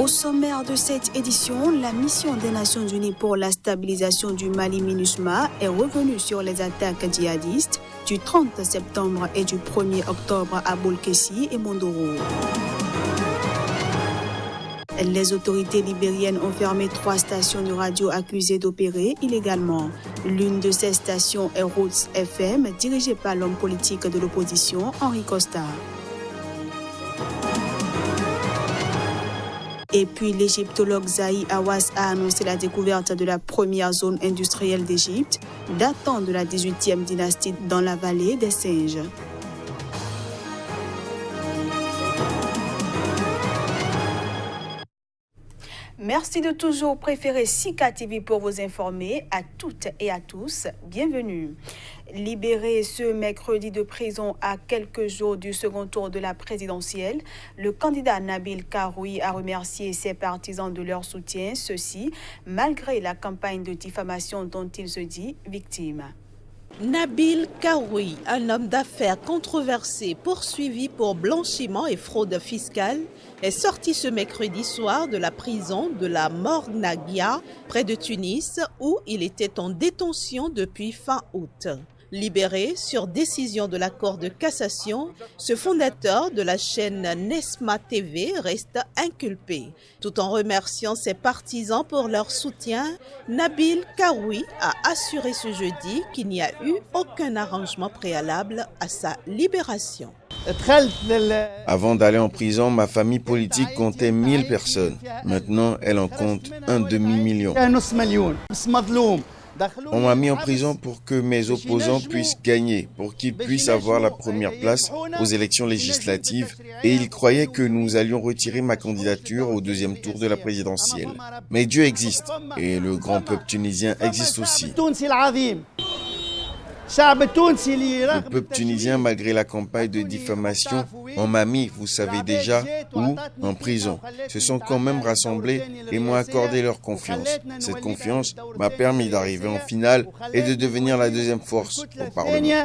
sommaire de cette édition, la mission des Nations Unies pour la stabilisation du Mali MINUSMA est revenue sur les attaques djihadistes du 30 septembre et du 1er octobre à Bolkessi et Mondoro. Les autorités libériennes ont fermé 3 stations de radio accusées d'opérer illégalement. L'une de ces stations est Roots FM, dirigée par l'homme politique de l'opposition, Henri Costa. Et puis l'égyptologue Zahi Hawass a annoncé la découverte de la première zone industrielle d'Égypte, datant de la 18e dynastie dans la vallée des Singes. Merci de toujours préférer Sika TV pour vous informer. À toutes et à tous, bienvenue. Libéré ce mercredi de prison à quelques jours du second tour de la présidentielle, le candidat Nabil Karoui a remercié ses partisans de leur soutien, ceci malgré la campagne de diffamation dont il se dit victime. Nabil Karoui, un homme d'affaires controversé poursuivi pour blanchiment et fraude fiscale, est sorti ce mercredi soir de la prison de la Mornagia, près de Tunis, où il était en détention depuis fin août. Libéré sur décision de la Cour de cassation, ce fondateur de la chaîne Nesma TV reste inculpé. Tout en remerciant ses partisans pour leur soutien, Nabil Karoui a assuré ce jeudi qu'il n'y a eu aucun arrangement préalable à sa libération. Avant d'aller en prison, ma famille politique comptait 1000 personnes. Maintenant, elle en compte un demi-million. On m'a mis en prison pour que mes opposants puissent gagner, pour qu'ils puissent avoir la première place aux élections législatives. Et ils croyaient que nous allions retirer ma candidature au deuxième tour de la présidentielle. Mais Dieu existe et le grand peuple tunisien existe aussi. Le peuple tunisien, malgré la campagne de diffamation, on m'a mis, vous savez déjà, où? En prison. Se sont quand même rassemblés et m'ont accordé leur confiance. Cette confiance m'a permis d'arriver en finale et de devenir la deuxième force au Parlement.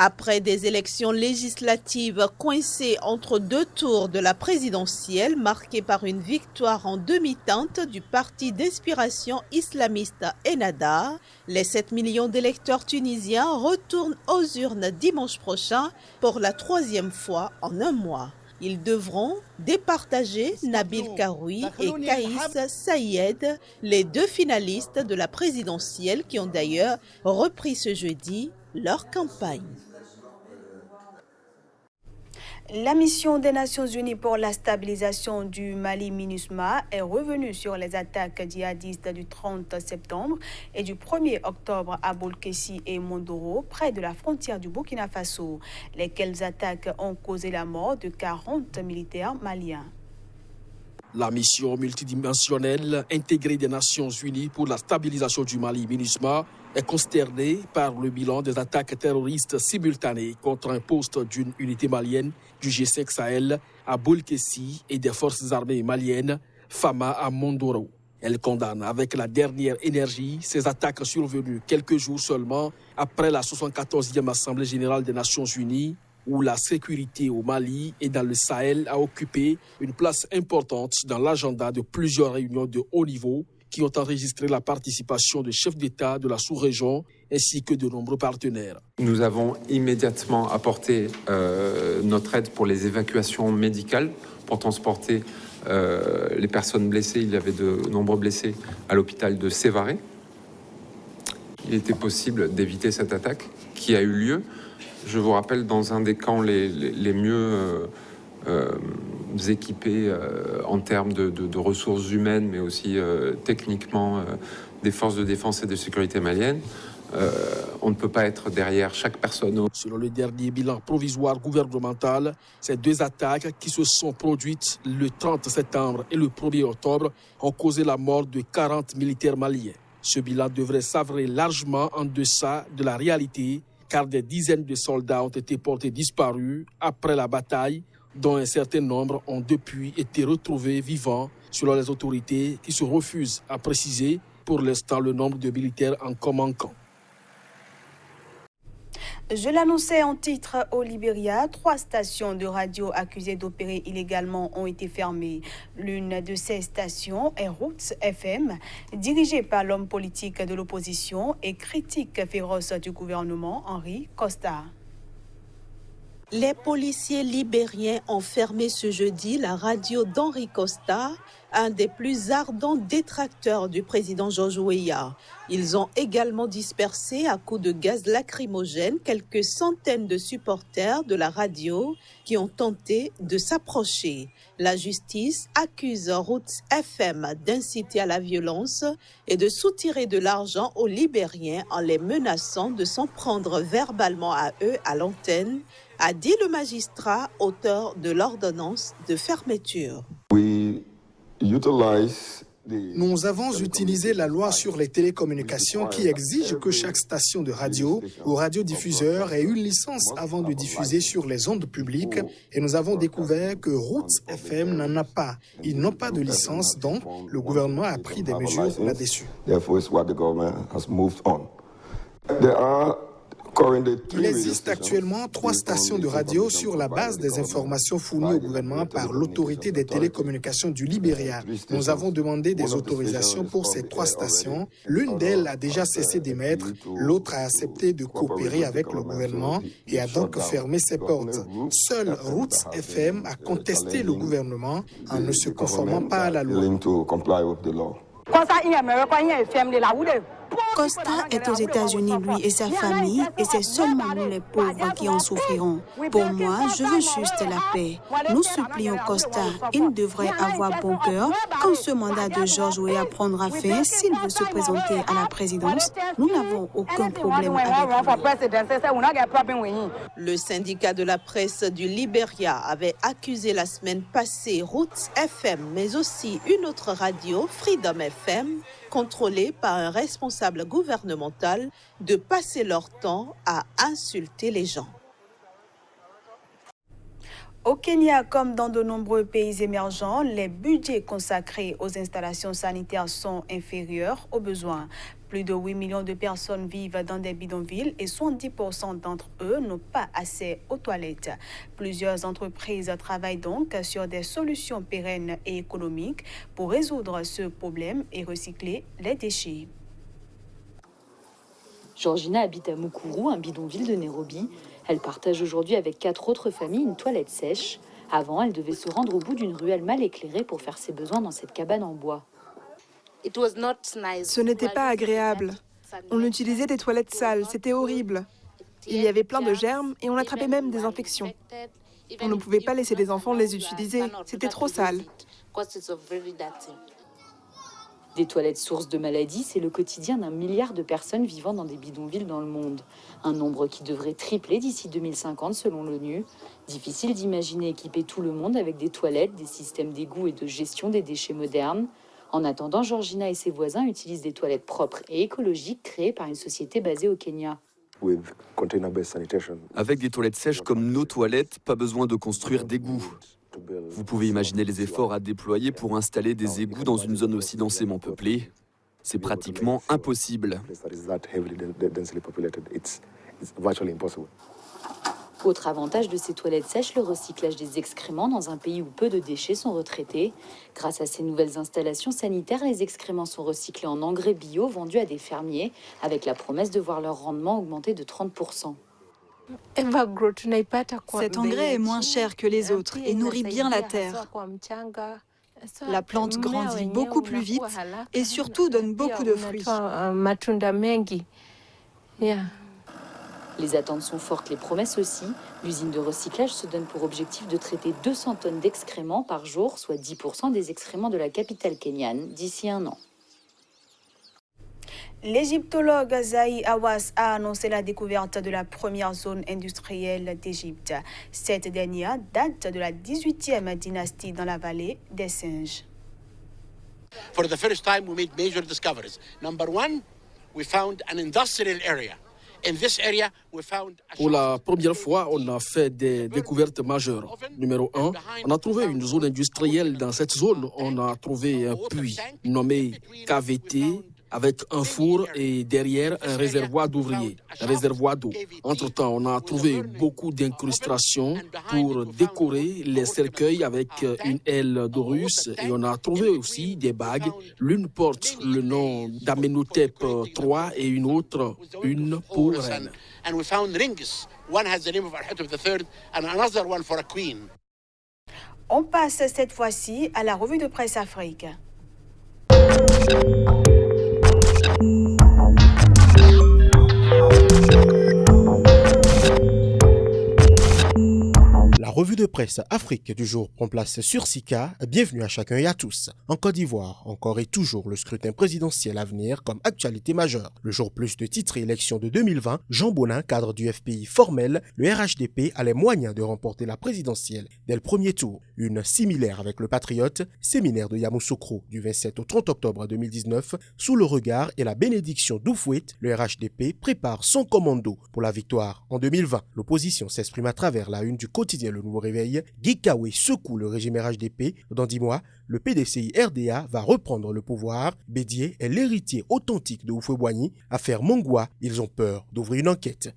Après des élections législatives coincées entre 2 tours de la présidentielle marquées par une victoire en demi-teinte du parti d'inspiration islamiste Ennahda, les 7 millions d'électeurs tunisiens retournent aux urnes dimanche prochain pour la 3e fois en un mois. Ils devront départager Nabil Karoui et Kaïs Saïed, les 2 finalistes de la présidentielle qui ont d'ailleurs repris ce jeudi leur campagne. La mission des Nations Unies pour la stabilisation du Mali MINUSMA est revenue sur les attaques djihadistes du 30 septembre et du 1er octobre à Bolkessi et Mondoro, près de la frontière du Burkina Faso, lesquelles attaques ont causé la mort de 40 militaires maliens. La mission multidimensionnelle intégrée des Nations Unies pour la stabilisation du Mali MINUSMA est consternée par le bilan des attaques terroristes simultanées contre un poste d'une unité malienne du G5 Sahel à Bolkessi et des forces armées maliennes, Fama à Mondoro. Elle condamne avec la dernière énergie ces attaques survenues quelques jours seulement après la 74e Assemblée générale des Nations Unies, où la sécurité au Mali et dans le Sahel a occupé une place importante dans l'agenda de plusieurs réunions de haut niveau qui ont enregistré la participation de chefs d'État de la sous-région ainsi que de nombreux partenaires. Nous avons immédiatement apporté notre aide pour les évacuations médicales, pour transporter les personnes blessées. Il y avait de nombreux blessés à l'hôpital de Sévaré. Il était possible d'éviter cette attaque qui a eu lieu. Je vous rappelle, dans un des camps les mieux équipés en termes de ressources humaines, mais aussi techniquement des forces de défense et de sécurité maliennes. On ne peut pas être derrière chaque personne. Selon le dernier bilan provisoire gouvernemental, ces 2 attaques qui se sont produites le 30 septembre et le 1er octobre ont causé la mort de 40 militaires maliens. Ce bilan devrait s'avérer largement en deçà de la réalité, car des dizaines de soldats ont été portés disparus après la bataille, dont un certain nombre ont depuis été retrouvés vivants, selon les autorités qui se refusent à préciser pour l'instant le nombre de militaires encore manquants. Je l'annonçais en titre au Libéria, 3 stations de radio accusées d'opérer illégalement ont été fermées. L'une de ces stations est Roots FM, dirigée par l'homme politique de l'opposition et critique féroce du gouvernement, Henri Costa. Les policiers libériens ont fermé ce jeudi la radio d'Henri Costa, un des plus ardents détracteurs du président George Weah. Ils ont également dispersé à coups de gaz lacrymogène quelques centaines de supporters de la radio qui ont tenté de s'approcher. La justice accuse Roots FM d'inciter à la violence et de soutirer de l'argent aux Libériens en les menaçant de s'en prendre verbalement à eux à l'antenne, a dit le magistrat auteur de l'ordonnance de fermeture. Nous avons utilisé la loi sur les télécommunications qui exige que chaque station de radio ou radiodiffuseur ait une licence avant de diffuser sur les ondes publiques et nous avons découvert que Roots FM n'en a pas. Ils n'ont pas de licence, donc le gouvernement a pris des mesures là-dessus. Il existe actuellement 3 stations de radio sur la base des informations fournies au gouvernement par l'autorité des télécommunications du Libéria. Nous avons demandé des autorisations pour ces 3 stations. L'une d'elles a déjà cessé d'émettre, l'autre a accepté de coopérer avec le gouvernement et a donc fermé ses portes. Seul Roots FM a contesté le gouvernement en ne se conformant pas à la loi. Costa est aux États-Unis, lui et sa famille, et c'est seulement nous les pauvres qui en souffrirons. Pour moi, je veux juste la paix. Nous supplions Costa, il devrait avoir bon cœur. Quand ce mandat de George Weah prendra fin, s'il veut se présenter à la présidence, nous n'avons aucun problème avec lui. Le syndicat de la presse du Libéria avait accusé la semaine passée Roots FM, mais aussi une autre radio, Freedom FM, contrôlée par un responsable gouvernemental, de passer leur temps à insulter les gens. Au Kenya, comme dans de nombreux pays émergents, les budgets consacrés aux installations sanitaires sont inférieurs aux besoins. Plus de 8 millions de personnes vivent dans des bidonvilles et 70% d'entre eux n'ont pas accès aux toilettes. Plusieurs entreprises travaillent donc sur des solutions pérennes et économiques pour résoudre ce problème et recycler les déchets. Georgina habite à Mukuru, un bidonville de Nairobi. Elle partage aujourd'hui avec 4 autres familles une toilette sèche. Avant, elle devait se rendre au bout d'une ruelle mal éclairée pour faire ses besoins dans cette cabane en bois. Ce n'était pas agréable. On utilisait des toilettes sales, c'était horrible. Il y avait plein de germes et on attrapait même des infections. On ne pouvait pas laisser les enfants les utiliser, c'était trop sale. Des toilettes sources de maladies, c'est le quotidien d'1 milliard de personnes vivant dans des bidonvilles dans le monde. Un nombre qui devrait tripler d'ici 2050 selon l'ONU. Difficile d'imaginer équiper tout le monde avec des toilettes, des systèmes d'égout et de gestion des déchets modernes. En attendant, Georgina et ses voisins utilisent des toilettes propres et écologiques créées par une société basée au Kenya. Avec des toilettes sèches comme nos toilettes, pas besoin de construire d'égouts. Vous pouvez imaginer les efforts à déployer pour installer des égouts dans une zone aussi densément peuplée. C'est pratiquement impossible. Autre avantage de ces toilettes sèches, le recyclage des excréments dans un pays où peu de déchets sont retraités. Grâce à ces nouvelles installations sanitaires, les excréments sont recyclés en engrais bio vendus à des fermiers, avec la promesse de voir leur rendement augmenter de 30%. Cet engrais est moins cher que les autres et nourrit bien la terre. La plante grandit beaucoup plus vite et surtout donne beaucoup de fruits. Les attentes sont fortes, les promesses aussi. L'usine de recyclage se donne pour objectif de traiter 200 tonnes d'excréments par jour, soit 10% des excréments de la capitale kenyane, d'ici 1 an. L'égyptologue Zahi Hawass a annoncé la découverte de la première zone industrielle d'Égypte. Cette dernière date de la 18e dynastie dans la vallée des singes. For the first time, we made major discoveries. Number 1, we found an industrial area. In this area, we found Pour la première fois, on a fait des découvertes majeures. Numéro 1, on a trouvé une zone industrielle. Dans cette zone, on a trouvé un puits nommé KVT avec un four et derrière un réservoir d'ouvriers, un réservoir d'eau. Entre-temps, on a trouvé beaucoup d'incrustations pour décorer les cercueils avec une aile d'Horus et on a trouvé aussi des bagues. L'une porte le nom d'Amenhotep III et une autre, une pour reine. On passe cette fois-ci à la revue de presse Afrique. La revue de presse Afrique du jour prend place sur Sika. Bienvenue à chacun et à tous. En Côte d'Ivoire, encore et toujours le scrutin présidentiel à venir comme actualité majeure. Le jour plus de titres et élections de 2020, Jean Bonin, cadre du FPI formel, le RHDP a les moyens de remporter la présidentielle dès le premier tour. Une similaire avec le Patriote, séminaire de Yamoussoukro du 27 au 30 octobre 2019, sous le regard et la bénédiction d'Oufouet, le RHDP prépare son commando pour la victoire en 2020. L'opposition s'exprime à travers la une du quotidien Le Nouveau Réveil. Guy Kawe secoue le régime RHDP. Dans 10 mois, le PDCI RDA va reprendre le pouvoir. Bédié est l'héritier authentique de Houphouët-Boigny. Affaire Mongwa, ils ont peur d'ouvrir une enquête.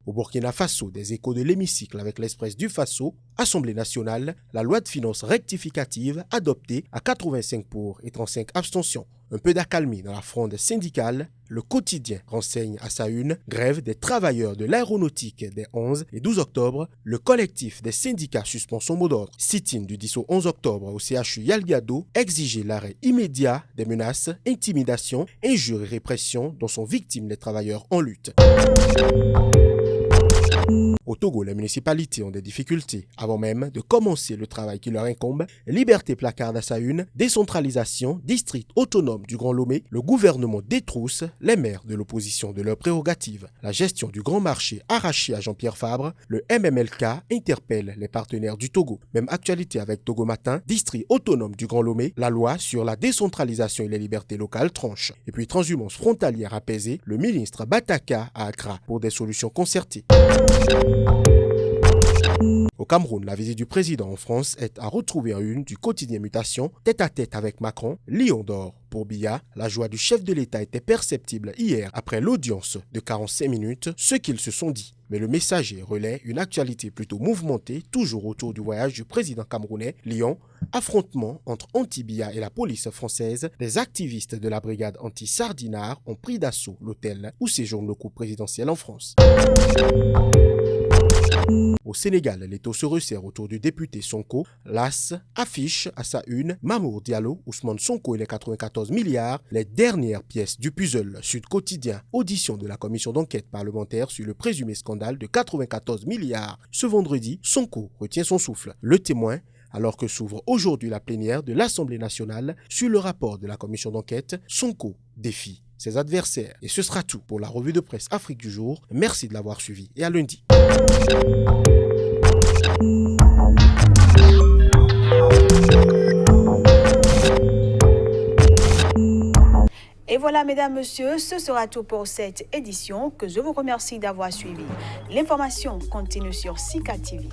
Au Burkina Faso, des échos de l'hémicycle avec l'Express du Faso. Assemblée nationale, la loi de finances rectificative adoptée à 85 pour et 35 abstentions. Un peu d'accalmie dans la fronde syndicale. Le quotidien renseigne à sa une grève des travailleurs de l'aéronautique des 11 et 12 octobre. Le collectif des syndicats suspend son mot d'ordre. Sit-in du 10 au 11 octobre au CHU Yalgado, exiger l'arrêt immédiat des menaces, intimidations, injures et répressions dont sont victimes les travailleurs en lutte. Au Togo, les municipalités ont des difficultés avant même de commencer le travail qui leur incombe. Liberté placarde à sa une, décentralisation, district autonome du Grand Lomé, le gouvernement détrousse les maires de l'opposition de leurs prérogatives. La gestion du grand marché arrachée à Jean-Pierre Fabre, le MMLK interpelle les partenaires du Togo. Même actualité avec Togo Matin, district autonome du Grand Lomé, la loi sur la décentralisation et les libertés locales tranche. Et puis transhumance frontalière apaisée, le ministre Bataka à Accra pour des solutions concertées. Au Cameroun, la visite du président en France est à retrouver en une du quotidien Mutation, tête à tête avec Macron, Lion d'or. Pour Biya, la joie du chef de l'État était perceptible hier après l'audience de 45 minutes, ce qu'ils se sont dit. Mais le messager relaie une actualité plutôt mouvementée, toujours autour du voyage du président camerounais, Lyon, affrontement entre Anti-Biya et la police française. Des activistes de la brigade anti-Sardinard ont pris d'assaut l'hôtel où séjourne le couple présidentiel en France. Au Sénégal, l'étau se resserre autour du député Sonko. L'AS affiche à sa une Mamour Diallo, Ousmane Sonko et les 94 milliards, les dernières pièces du puzzle. Sud Quotidien, audition de la commission d'enquête parlementaire sur le présumé scandale de 94 milliards. Ce vendredi, Sonko retient son souffle. Le Témoin, alors que s'ouvre aujourd'hui la plénière de l'Assemblée nationale sur le rapport de la commission d'enquête, Sonko défie ses adversaires. Et ce sera tout pour la revue de presse Afrique du jour. Merci de l'avoir suivi et à lundi. Et voilà, mesdames, messieurs, ce sera tout pour cette édition que je vous remercie d'avoir suivi. L'information continue sur Sika TV.